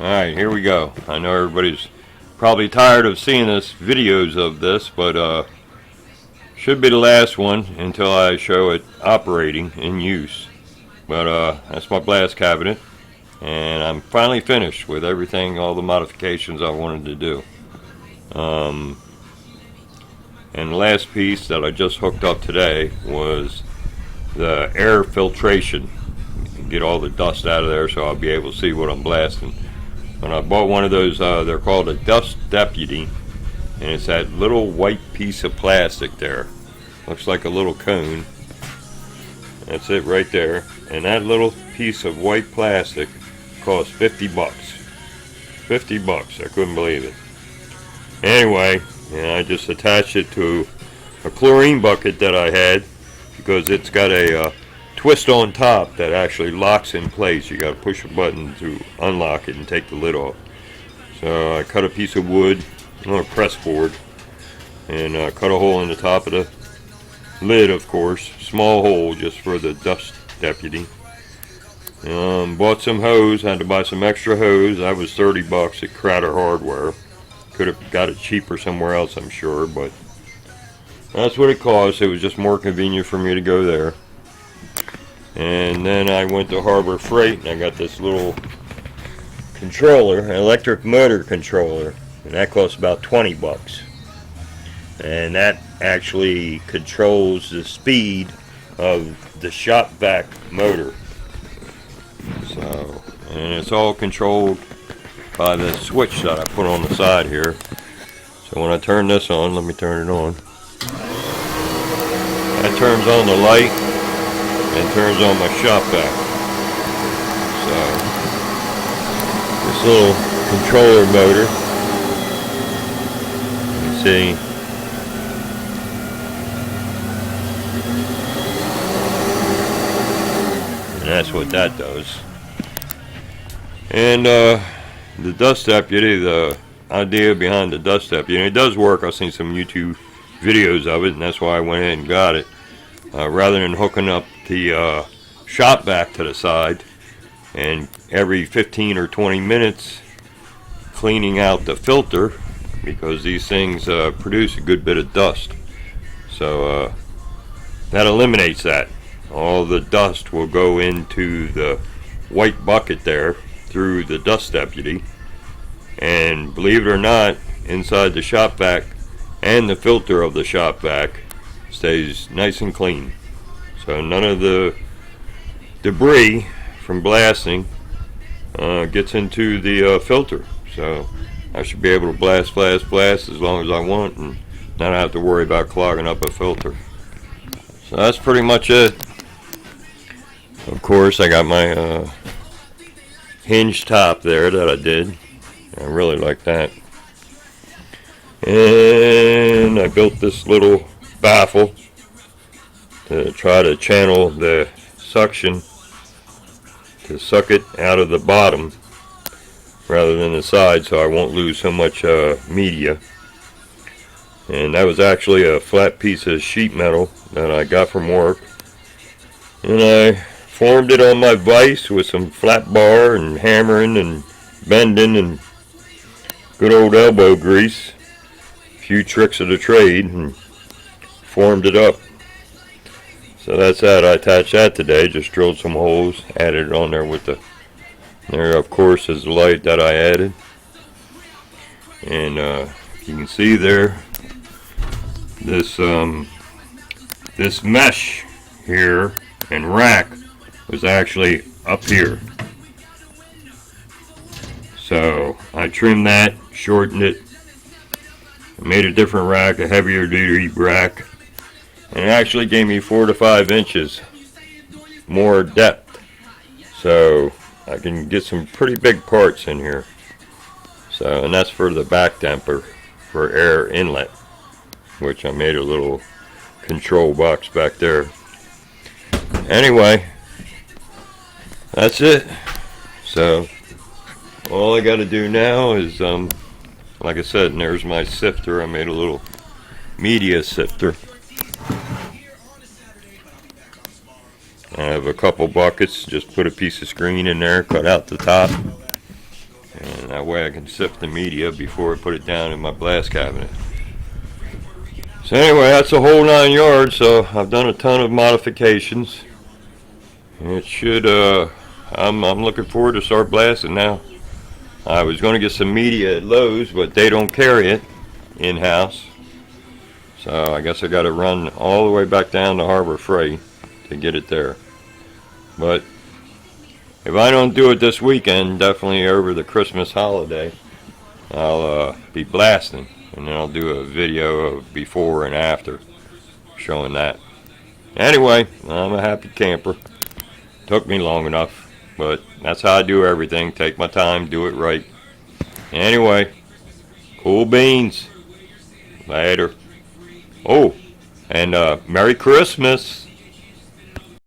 Alright, here we go. I know everybody's probably tired of seeing us videos of this, but should be the last one until I show it operating in use. But that's my blast cabinet, and I'm finally finished with everything, all the modifications I wanted to do. And the last piece that I just hooked up today was the air filtration. Get all the dust out of there so I'll be able to see what I'm blasting. When I bought one of those, they're called a dust deputy, and it's that little white piece of plastic there. Looks like a little cone. That's it right there. And that little piece of white plastic cost 50 bucks. 50 bucks. I couldn't believe it. Anyway, I just attached it to a chlorine bucket that I had because it's got a twist on top that actually locks in place. You got to push a button to unlock it and take the lid off. So I cut a piece of wood on a press board and cut a hole in the top of the lid, of course. Small hole just for the dust deputy. Bought some hose. Had to buy some extra hose. That was 30 bucks at Crowder Hardware. Could have got it cheaper somewhere else, I'm sure, but that's what it cost. It was just more convenient for me to go there. And then I went to Harbor Freight and I got this little controller, an electric motor controller, and that cost about 20 bucks. And that actually controls the speed of the shop vac motor. So, and it's all controlled by the switch that I put on the side here. So when I turn this on, let me turn it on. That turns on the light and turns on my shop vac. So this little controller motor, you can see, and that's what that does. And the dust deputy, the idea behind the dust deputy, and it does work. I've seen some YouTube videos of it, and that's why I went in and got it. Rather than hooking up the shop vac to the side and every 15 or 20 minutes cleaning out the filter, because these things produce a good bit of dust. So that eliminates that. All the dust will go into the white bucket there through the dust deputy, and believe it or not, inside the shop vac and the filter of the shop vac stays nice and clean. So none of the debris from blasting gets into the filter. So I should be able to blast as long as I want and not have to worry about clogging up a filter. So that's pretty much it. Of course, I got my Hinge top there that I did. I really like that. And I built this little baffle to try to channel the suction to suck it out of the bottom rather than the side, so I won't lose so much media. And that was actually a flat piece of sheet metal that I got from work, and I formed it on my vise with some flat bar and hammering and bending and good old elbow grease, a few tricks of the trade, and formed it up. So that's that. I attached that today, just drilled some holes, added it on there with the, there of course is the light that I added. And you can see there, this this mesh here and rack was actually up here. So I trimmed that, shortened it, made a different rack, a heavier duty rack, and it actually gave me 4 to 5 inches more depth. So I can get some pretty big parts in here. So, and that's for the back damper for air inlet, which I made a little control box back there. Anyway, that's it. So all I got to do now is, like I said, and there's my sifter. I made a little media sifter. I have a couple buckets. Just put a piece of screen in there, cut out the top, and That way I can sift the media before I put it down in my blast cabinet. So anyway, that's the whole 9 yards. So I've done a ton of modifications. It should, I'm looking forward to start blasting now. I was going to get some media at Lowe's, but they don't carry it in-house. So I guess I got to run all the way back down to Harbor Freight to get it there. But if I don't do it this weekend, definitely over the Christmas holiday, I'll be blasting. And then I'll do a video of before and after showing that. Anyway, I'm a happy camper. Took me long enough, but that's how I do everything. Take my time, do it right. Anyway, cool beans. Later. Oh, and Merry Christmas.